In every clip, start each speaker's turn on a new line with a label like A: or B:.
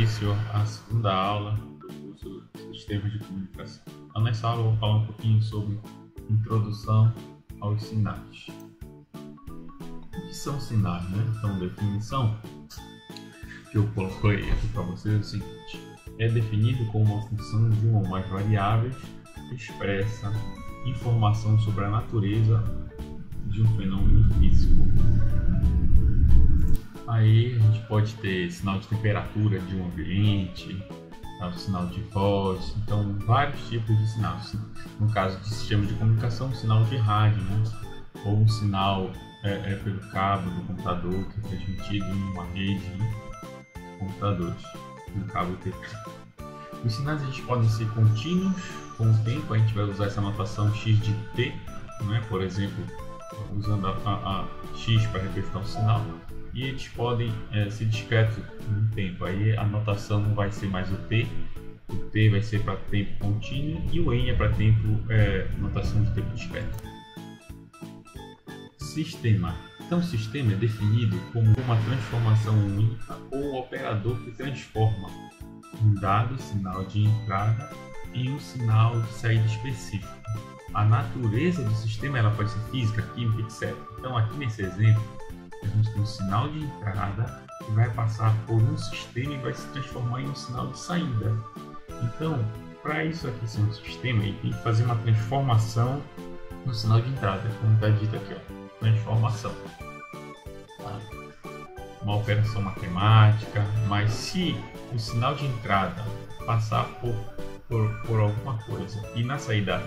A: início à segunda aula do curso de Sistemas de Comunicação. Então, nessa aula eu vou falar um pouquinho sobre introdução aos sinais. O que são sinais, né? Então, definição que eu coloquei aqui para vocês é o seguinte: é definido como uma função de uma ou mais variáveis que expressa informação sobre a natureza de um fenômeno físico. Aí a gente pode ter sinal de temperatura de um ambiente, sinal de voz, então vários tipos de sinais. No caso de sistema de comunicação, um sinal de rádio, né? Ou um sinal pelo cabo do computador que é transmitido em uma rede de computadores, um cabo TP. Os sinais eles podem ser contínuos, com o tempo a gente vai usar essa notação x de t, né? Por exemplo, usando a x para representar um sinal. E eles podem ser discretos no tempo, aí a notação não vai ser mais o t vai ser para tempo contínuo e o n é para tempo, notação de tempo discreto. Sistema. Então, o sistema é definido como uma transformação única ou operador que transforma um dado sinal de entrada em um sinal de saída específico. A natureza do sistema ela pode ser física, química, etc. Então, aqui nesse exemplo, a gente tem um sinal de entrada que vai passar por um sistema e vai se transformar em um sinal de saída. Então, para isso aqui ser um sistema, ele tem que fazer uma transformação no sinal de entrada, como está dito aqui, ó, transformação. Tá? Uma operação matemática, mas se o sinal de entrada passar por alguma coisa e na saída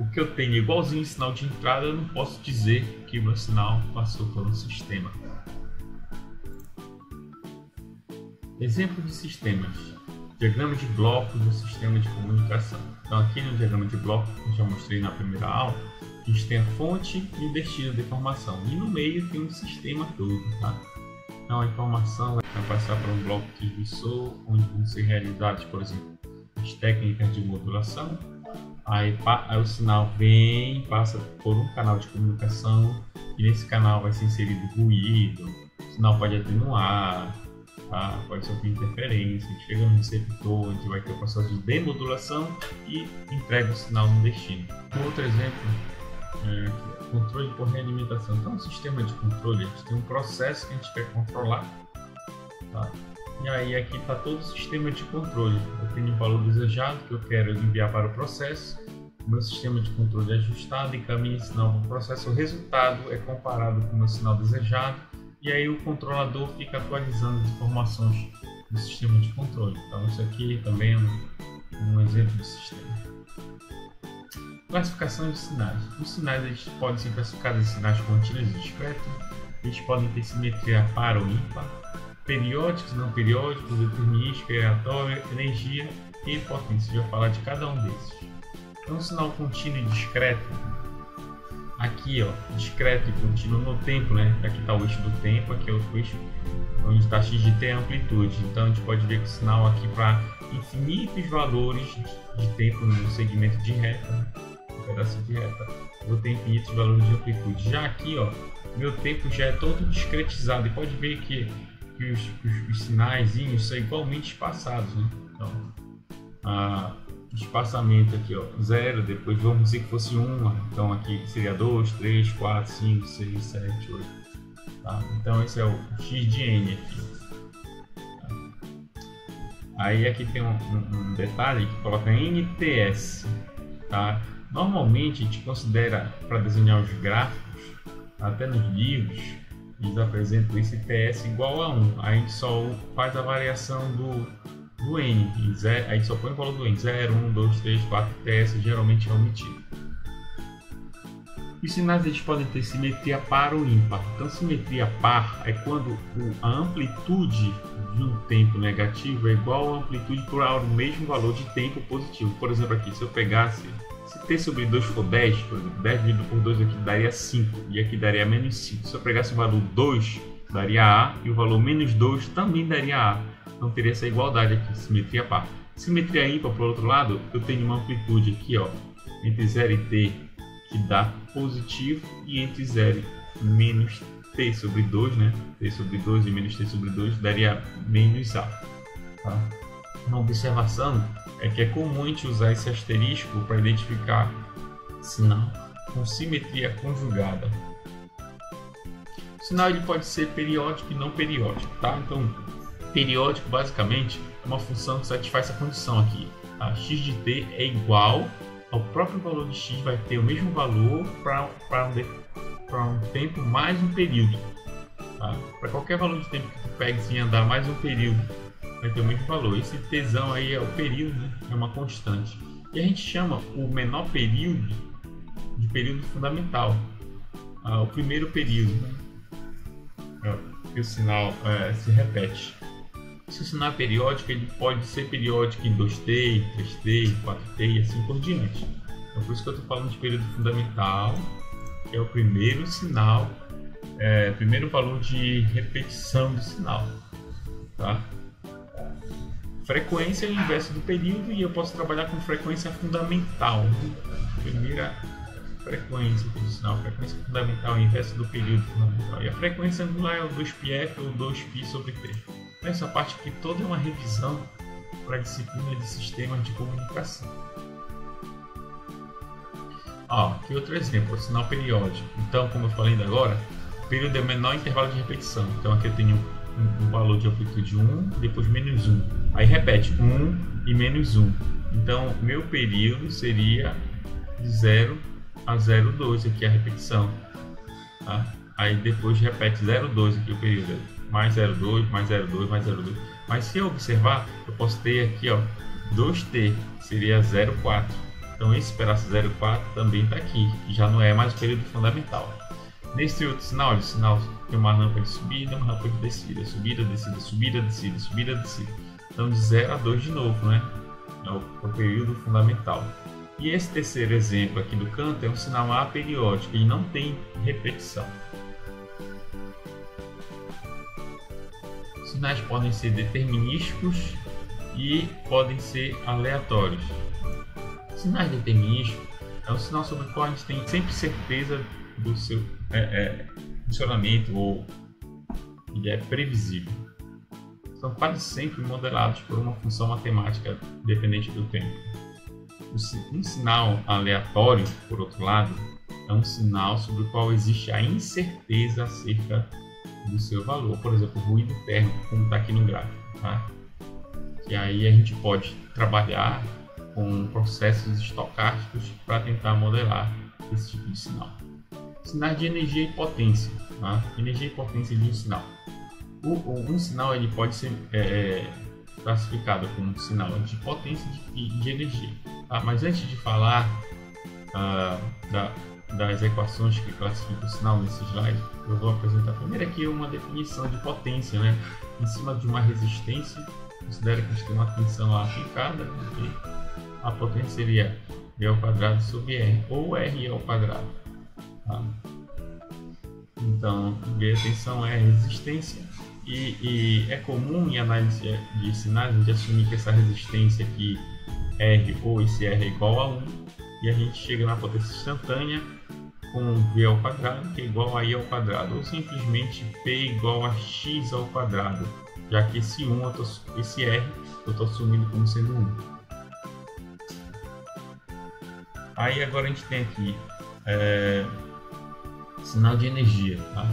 A: o que eu tenho igualzinho ao sinal de entrada, eu não posso dizer que o meu sinal passou pelo sistema. Exemplo de sistemas. Diagrama de blocos do sistema de comunicação. Então aqui no diagrama de bloco, que eu já mostrei na primeira aula, a gente tem a fonte e o destino da informação. E no meio tem um sistema todo, tá? Então a informação vai passar por um bloco de transmissor, onde vão ser realizadas, por exemplo, as técnicas de modulação. Aí o sinal vem, passa por um canal de comunicação e nesse canal vai ser inserido ruído, o sinal pode atenuar, tá? Pode sofrer interferência, chega no receptor, onde vai ter o processo de demodulação e entrega o sinal no destino. Outro exemplo é controle por realimentação. Então, um sistema de controle, a gente tem um processo que a gente quer controlar, tá? E aí aqui está todo o sistema de controle. Eu tenho um valor desejado que eu quero enviar para o processo. O meu sistema de controle é ajustado, encaminha esse sinal para o processo. O resultado é comparado com o meu sinal desejado. E aí o controlador fica atualizando as informações do sistema de controle. Então isso aqui também é um exemplo de sistema. Classificação de sinais. Os sinais eles podem ser classificados em sinais contínuos e discretos. Eles podem ter simetria par ou ímpar, periódicos, não periódicos, determinístico, aleatório, energia e potência. Eu vou falar de cada um desses. Então, sinal contínuo e discreto. Aqui, ó, discreto e contínuo no tempo, né? Aqui está o eixo do tempo, aqui é o eixo onde está x de t é a amplitude. Então, a gente pode ver que o sinal aqui para infinitos valores de tempo no segmento de reta, né? Um pedaço de reta, vou ter infinitos valores de amplitude. Já aqui, ó, meu tempo já é todo discretizado e pode ver que os sinaizinhos são igualmente espaçados, né? Então, espaçamento aqui, ó, 0, depois vamos dizer que fosse 1, então aqui seria 2, 3, 4, 5, 6, 7, 8, tá? Então esse é o x de n aqui. Tá? Aí aqui tem um detalhe que coloca NTS, tá? Normalmente a gente considera, para desenhar os gráficos, até nos livros, eles apresentam esse TS igual a 1. Aí a gente só faz a variação do N. Aí só põe o valor do N. 0, 1, 2, 3, 4. TS geralmente é omitido. Os sinais eles podem ter simetria par ou ímpar. Então, simetria par é quando a amplitude de um tempo negativo é igual à amplitude para o mesmo valor de tempo positivo. Por exemplo, aqui, se eu pegasse, se t sobre 2 for 10, por exemplo, 10 dividido por 2 aqui daria 5 e aqui daria menos 5. Se eu pegasse o valor 2, daria A e o valor menos 2 também daria A. Então teria essa igualdade aqui, simetria par. Simetria ímpar, por outro lado, eu tenho uma amplitude aqui, ó, entre 0 e t, que dá positivo, e entre 0 e menos t sobre 2, né? T sobre 2 e menos t sobre 2 daria menos A. Tá? Uma observação é que é comum a gente usar esse asterisco para identificar sinal com simetria conjugada. O sinal ele pode ser periódico e não periódico, tá? Então, periódico basicamente é uma função que satisfaz essa condição aqui. A x de t é igual ao próprio valor de x, vai ter o mesmo valor para um tempo mais um período. Tá? Para qualquer valor de tempo que tu pegue sem andar mais um período, vai ter o mesmo valor. Esse tzão aí é o período, né? É uma constante. E a gente chama o menor período de período fundamental. O primeiro período, né? Que o sinal se repete. Se o sinal é periódico, ele pode ser periódico em 2t, 3t, 4t e assim por diante. Então, por isso que eu estou falando de período fundamental, que é o primeiro sinal, primeiro valor de repetição do sinal. Tá? Frequência é o inverso do período e eu posso trabalhar com frequência fundamental. Primeira frequência do sinal, frequência fundamental é o inverso do período fundamental. E a frequência angular é o 2πf ou 2π sobre t. Essa parte aqui toda é uma revisão para a disciplina de sistemas de comunicação. Aqui outro exemplo, o sinal periódico. Então, como eu falei ainda agora, o período é o menor intervalo de repetição. Então aqui eu tenho um valor de amplitude 1, depois menos 1. Aí repete 1 e menos 1. Então, meu período seria de 0 a 0,2, aqui a repetição. Tá? Aí depois repete 0,2 aqui o período. Mais 0,2, mais 0,2, mais 0,2. Mas se eu observar, eu posso ter aqui 2t, que seria 0,4. Então esse pedaço 0,4 também está aqui, já não é mais o período fundamental. Nesse outro sinal, o sinal tem uma rampa de subida, uma rampa de descida, subida, descida, subida, descida, subida, descida. Então de 0 a 2 de novo, né? É o período fundamental. E esse terceiro exemplo aqui do canto é um sinal aperiódico e não tem repetição. Os sinais podem ser determinísticos e podem ser aleatórios. Sinais determinísticos é um sinal sobre o qual a gente tem sempre certeza do seu funcionamento, ou ele é previsível. São quase sempre modelados por uma função matemática dependente do tempo. Um sinal aleatório, por outro lado, é um sinal sobre o qual existe a incerteza acerca do seu valor. Por exemplo, o ruído térmico, como está aqui no gráfico. Tá? E aí a gente pode trabalhar com processos estocásticos para tentar modelar esse tipo de sinal. Sinais de energia e potência. Tá? Energia e potência de um sinal. Um sinal ele pode ser classificado como um sinal de potência e de energia. Tá? Mas antes de falar das equações que classificam o sinal nesse slide, eu vou apresentar primeiro aqui uma definição de potência, né? Em cima de uma resistência. Considera que a gente tem uma tensão lá aplicada, e a potência seria V ao quadrado sobre R, ou R ao quadrado. Tá? Então, V a tensão é a resistência, e é comum em análise de sinais a gente assumir que essa resistência aqui, R, ou esse R é igual a 1, e a gente chega na potência instantânea com V ao quadrado, que é igual a I ao quadrado, ou simplesmente P igual a X ao quadrado, já que esse R eu estou assumindo como sendo 1. Aí agora a gente tem aqui sinal de energia. Tá?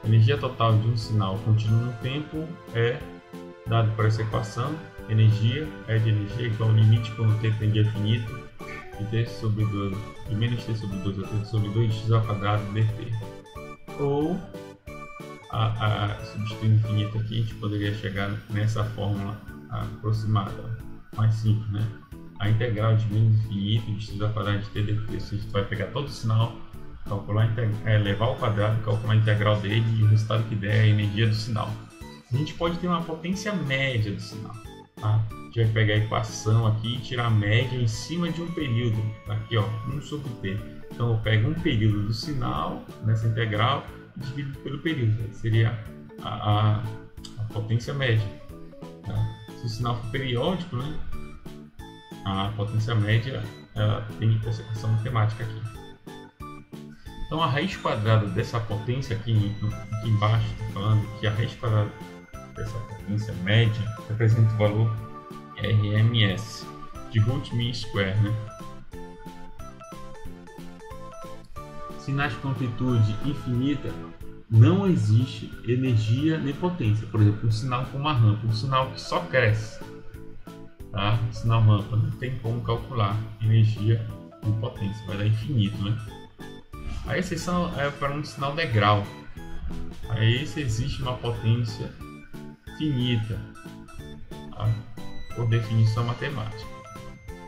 A: A energia total de um sinal contínuo no tempo é dado por essa equação. Energia é de energia igual ao limite quando t tende a infinito de t sobre 2, de menos t sobre 2 a t sobre 2x ao quadrado dt. Ou substituindo infinito aqui, a gente poderia chegar nessa fórmula aproximada, mais simples, né? A integral de menos infinito de x ao quadrado de t dt. A gente vai pegar todo o sinal, calcular levar ao quadrado, calcular a integral dele, e o resultado que der é a energia do sinal. A gente pode ter uma potência média do sinal. Tá? A gente vai pegar a equação aqui e tirar a média em cima de um período. Aqui, 1 sobre t. Então eu pego um período do sinal nessa integral e divido pelo período. Seria a potência média. Tá? Se o sinal for periódico, né, a potência média tem essa equação matemática aqui. Então a raiz quadrada dessa potência aqui embaixo, estou falando que a raiz quadrada dessa potência média representa o valor RMS, de root mean square, né? Sinais com amplitude infinita, não existe energia nem potência. Por exemplo, um sinal com uma rampa, um sinal que só cresce, tá? Sinal rampa, não tem como calcular energia e potência, vai dar infinito, né? A exceção é para um sinal degrau. Aí se existe uma potência finita, tá? Por definição matemática.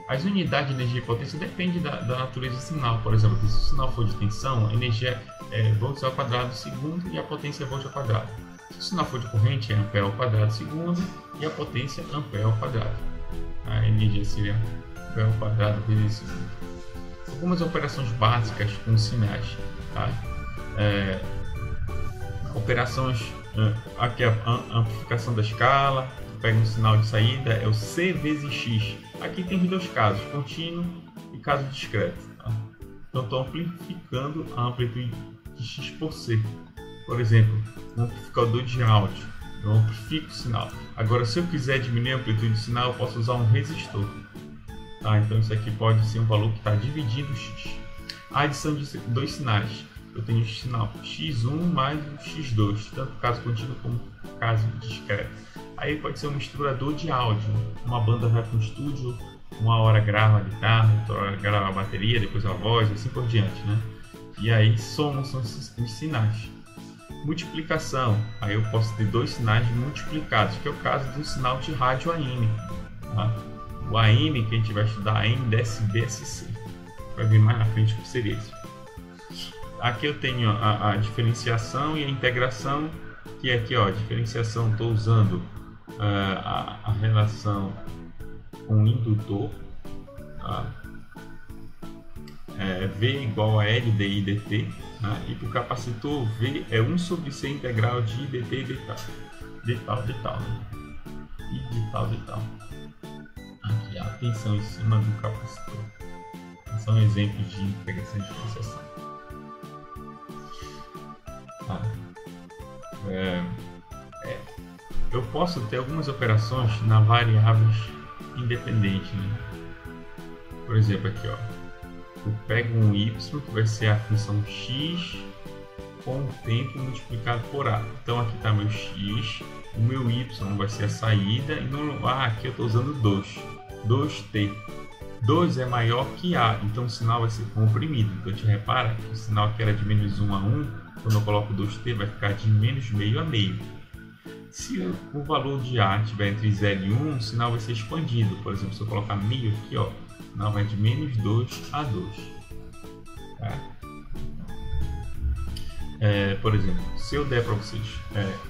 A: As unidades de energia e potência dependem da natureza do sinal. Por exemplo, se o sinal for de tensão, a energia é volts ao quadrado segundo e a potência é volt ao quadrado. Se o sinal for de corrente, é ampere ao quadrado segundo e a potência ampere ao quadrado. A energia seria ampere ao quadrado vezes segundo. Algumas operações básicas com sinais, tá? Operações, aqui a amplificação da escala, pega um sinal de saída, é o C vezes X. Aqui tem os dois casos, contínuo e caso discreto. Tá? Então estou amplificando a amplitude de X por C. Por exemplo, um amplificador de áudio, eu amplifico o sinal. Agora, se eu quiser diminuir a amplitude do sinal, eu posso usar um resistor. Tá? Então isso aqui pode ser um valor que está dividindo X. A adição de dois sinais. Eu tenho o sinal X1 mais o X2, tanto caso contínuo como caso discreto. Aí pode ser um misturador de áudio. Uma banda vai para um estúdio, uma hora grava a guitarra, outra hora grava a bateria, depois a voz, assim por diante, né? E aí são esses sinais. Multiplicação. Aí eu posso ter dois sinais multiplicados, que é o caso do sinal de rádio AM. Tá? O AM que a gente vai estudar, AM DSB-SC. Vai ver mais na frente o que seria isso. Aqui eu tenho a diferenciação e a integração, que é aqui, ó, diferenciação, estou usando a relação com o indutor, tá? V igual a L dI dt, tá? E para o capacitor V é 1 sobre C integral de dt e de tal, né? E de tal. Aqui a tensão em cima do capacitor. São exemplos de integração e diferenciação. Tá? Eu posso ter algumas operações na variáveis independentes, né? Por exemplo, aqui, ó, eu pego um y que vai ser a função x com o tempo multiplicado por a. Então aqui está meu x, o meu y vai ser a saída e no aqui eu estou usando 2t. 2 é maior que a, então o sinal vai ser comprimido. Então a gente repara que o sinal aqui era de menos 1 a 1, quando eu coloco 2t vai ficar de menos meio a meio. Se o valor de A estiver entre 0 e 1, o sinal vai ser expandido. Por exemplo, se eu colocar meio aqui, ó, o sinal vai de menos 2 a 2. Tá? Por exemplo, se eu der para vocês,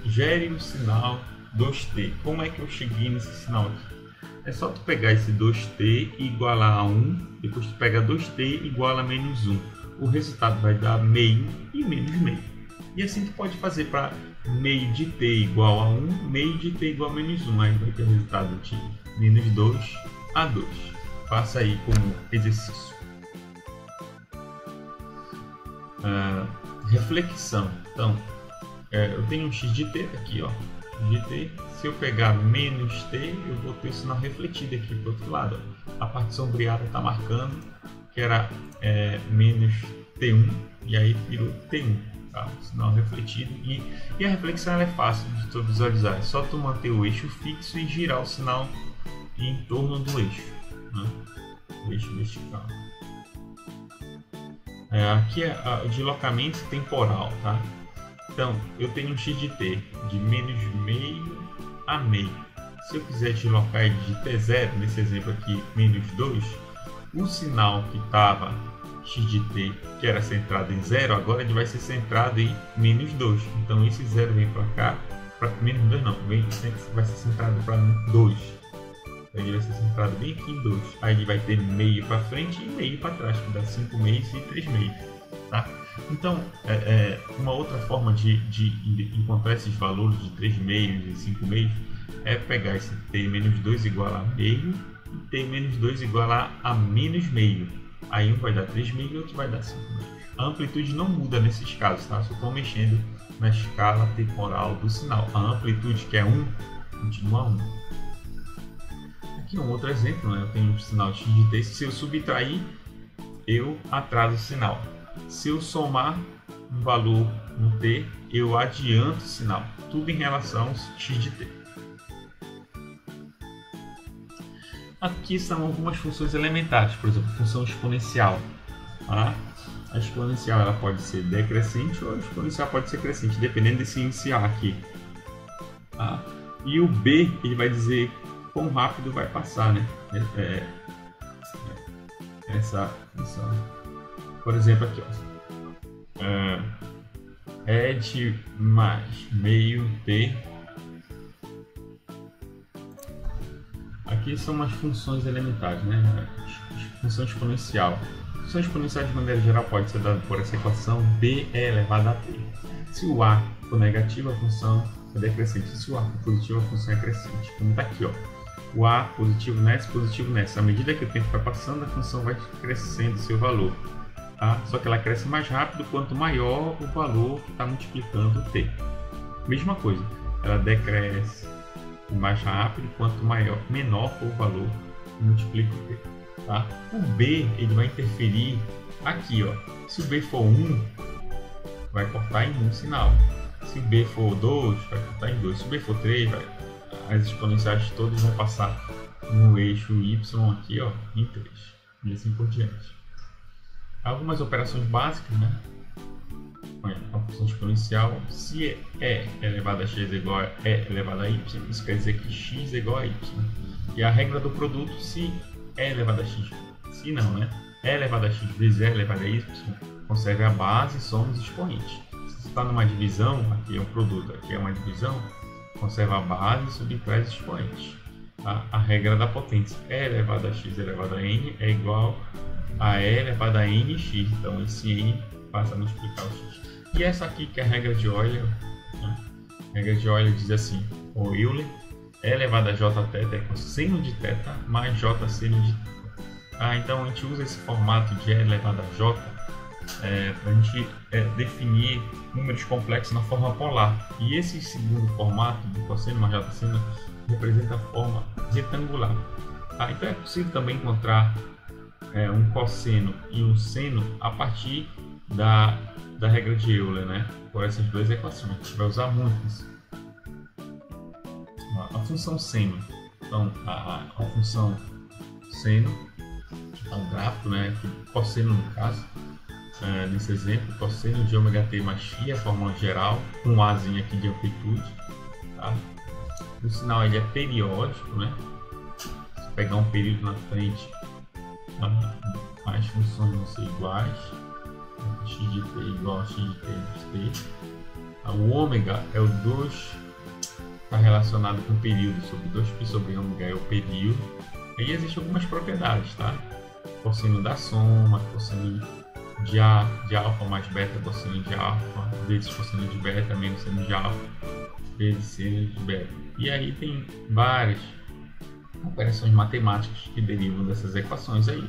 A: gere o sinal 2t. Como é que eu cheguei nesse sinal aqui? É só tu pegar esse 2t e igualar a 1, depois tu pega 2t e iguala a menos 1. O resultado vai dar meio e menos meio. E assim tu pode fazer para meio de t igual a 1, meio de t igual a menos 1. Aí vai ter o resultado de menos 2 a 2. Faça aí como exercício. Reflexão. Então, eu tenho um x de t aqui, ó. De t. Se eu pegar menos t, eu vou ter o sinal refletido aqui para o outro lado. Ó. A parte sombreada está marcando que era menos t1 e aí virou t1. Tá? O sinal refletido. E a reflexão é fácil de tu visualizar. É só tu manter o eixo fixo e girar o sinal em torno do eixo. Né? O eixo vertical. Aqui é o deslocamento temporal. Tá? Então, eu tenho um x de t de menos meio a meio. Se eu quiser deslocar ele de t0, nesse exemplo aqui, menos 2, o sinal que estava x de t, que era centrado em 0, agora ele vai ser centrado em menos 2. Então, esse 0 vem para cá, para menos 2 não, vai ser centrado para 2. Então, ele vai ser centrado bem aqui em 2. Aí ele vai ter meio para frente e meio para trás, que dá 5 meios e 3 meios. Tá? Então, uma outra forma de encontrar esses valores de 3 meios e 5 meios é pegar esse t menos 2 igual a meio e t menos 2 igual a menos meio. Aí um vai dar 3 meios e outro vai dar 5 meios. A amplitude não muda nesses casos, tá? Só estou mexendo na escala temporal do sinal. A amplitude, que é 1, continua 1. Aqui é um outro exemplo, né? Eu tenho um sinal x de t. Se eu subtrair, eu atraso o sinal. Se eu somar um valor no t, eu adianto o sinal. Tudo em relação ao x de t. Aqui são algumas funções elementares, por exemplo, função exponencial. Tá? A exponencial ela pode ser decrescente ou a exponencial pode ser crescente, dependendo desse iniciar aqui. Tá? E o b ele vai dizer quão rápido vai passar, né? Essa função. Por exemplo, aqui, ó. Ed mais meio t. Aqui são umas funções elementares, né? Função exponencial. Função exponencial de maneira geral pode ser dada por essa equação b é elevado a t. Se o a for negativo, a função é decrescente. Se o a for positivo, a função é crescente. Como está aqui, ó. O a positivo nessa. À medida que o tempo vai passando, a função vai crescendo seu valor. Tá? Só que ela cresce mais rápido quanto maior o valor que está multiplicando o t. Mesma coisa, ela decresce mais rápido quanto menor for o valor que multiplica o t. Tá? O b ele vai interferir aqui, ó. Se o b for 1, vai cortar em 1 sinal. Se o b for 2, vai cortar em 2. Se o b for 3, as exponenciais todas vão passar no eixo y aqui, ó, em 3. E assim por diante. Algumas operações básicas, né? A função exponencial, se e elevado a x é igual a e elevado a y, isso quer dizer que x é igual a y. E a regra do produto, se e elevado a x, se não, né? E elevado a x vezes e elevado a y, conserve a base e soma os expoentes. Se está numa divisão, aqui é um produto, aqui é uma divisão, conserva a base e subtrai os expoentes. A regra da potência, e elevado a x elevado a n é igual a e elevado a nx. Então esse n passa a multiplicar o x. E essa aqui que é a regra de Euler, né? A regra de Euler diz assim, o Euler, e elevado a j θ é igual a seno de θ mais j seno de θ. Então a gente usa esse formato de e elevado a j para a gente definir números complexos na forma polar. E esse segundo formato, de cosseno mais j seno, representa a forma retangular. Então é possível também encontrar um cosseno e um seno a partir da regra de Euler, né? Por essas duas equações. A gente vai usar muito isso. A função seno. Então, a função seno, é um gráfico, né? Cosseno no caso. Nesse exemplo, cosseno de ômega t mais φ, a fórmula geral, com um azinho aqui de amplitude. Tá? O sinal ele é periódico, né? Se pegar um período na frente, as funções vão ser iguais. X de t igual a x de t menos t. O ômega é o 2, está relacionado com o período, sobre 2π sobre ômega é o período. Aí existem algumas propriedades, tá? Cosseno da soma, cosseno de alfa mais beta, cosseno de alfa, vezes cosseno de beta menos seno de alfa, vezes seno de beta. E aí tem várias operações matemáticas que derivam dessas equações aí.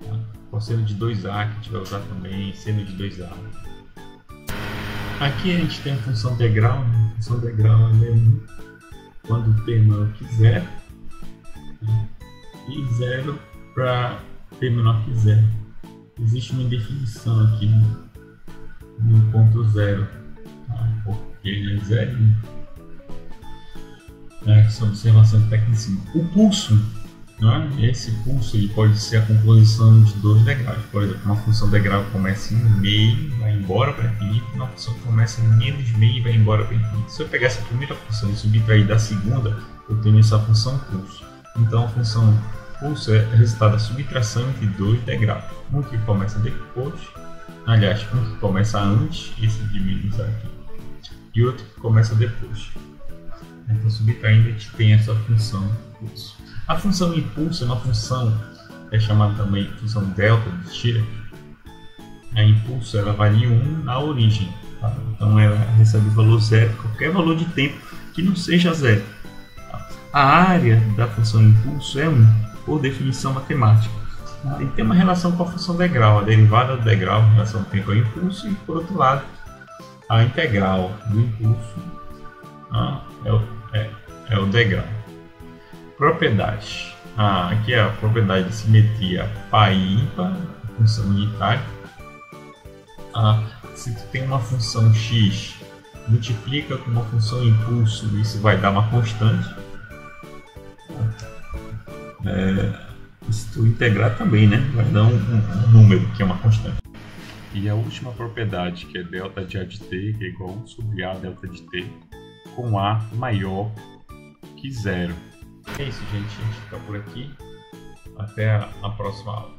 A: Tá? Cosseno de 2a que a gente vai usar também, seno de 2a. Aqui a gente tem a função integral, né? A função integral é 1 quando o t menor que 0, né? E 0 para t menor que 0. Existe uma indefinição aqui no ponto 0, tá? Porque ele é 0. Essa observação que está aqui em cima. O pulso, né? Esse pulso ele pode ser a composição de dois degraus. Por exemplo, uma função degrau que começa em meio, vai embora para infinito, uma função que começa em menos meio e vai embora para infinito. Se eu pegar essa primeira função e subtrair da segunda, eu tenho essa função pulso. Então a função pulso é resultado da subtração entre dois degraus. Um que começa depois, aliás, um que começa antes, esse de menos aqui, e outro que começa depois. Então subtraindo a gente tem essa função pulso. A função impulso é uma função, é chamada também função delta de Dirichlet. A impulso ela varia 1 na origem, tá? Então ela recebe o valor zero, qualquer valor de tempo que não seja zero. A área da função impulso é 1, por definição matemática. E tem uma relação com a função degrau, a derivada do degrau em relação ao tempo ao impulso, e por outro lado, a integral do impulso é o degrau. Propriedades. aqui é a propriedade de simetria par e ímpar, função unitária. Se tu tem uma função x, multiplica com uma função impulso, isso vai dar uma constante. Se tu integrar também, né, vai dar um número que é uma constante. E a última propriedade, que é delta de A de t, que é igual a 1 sobre A delta de t, com A maior que zero. É isso, gente. A gente fica por aqui. Até a próxima aula.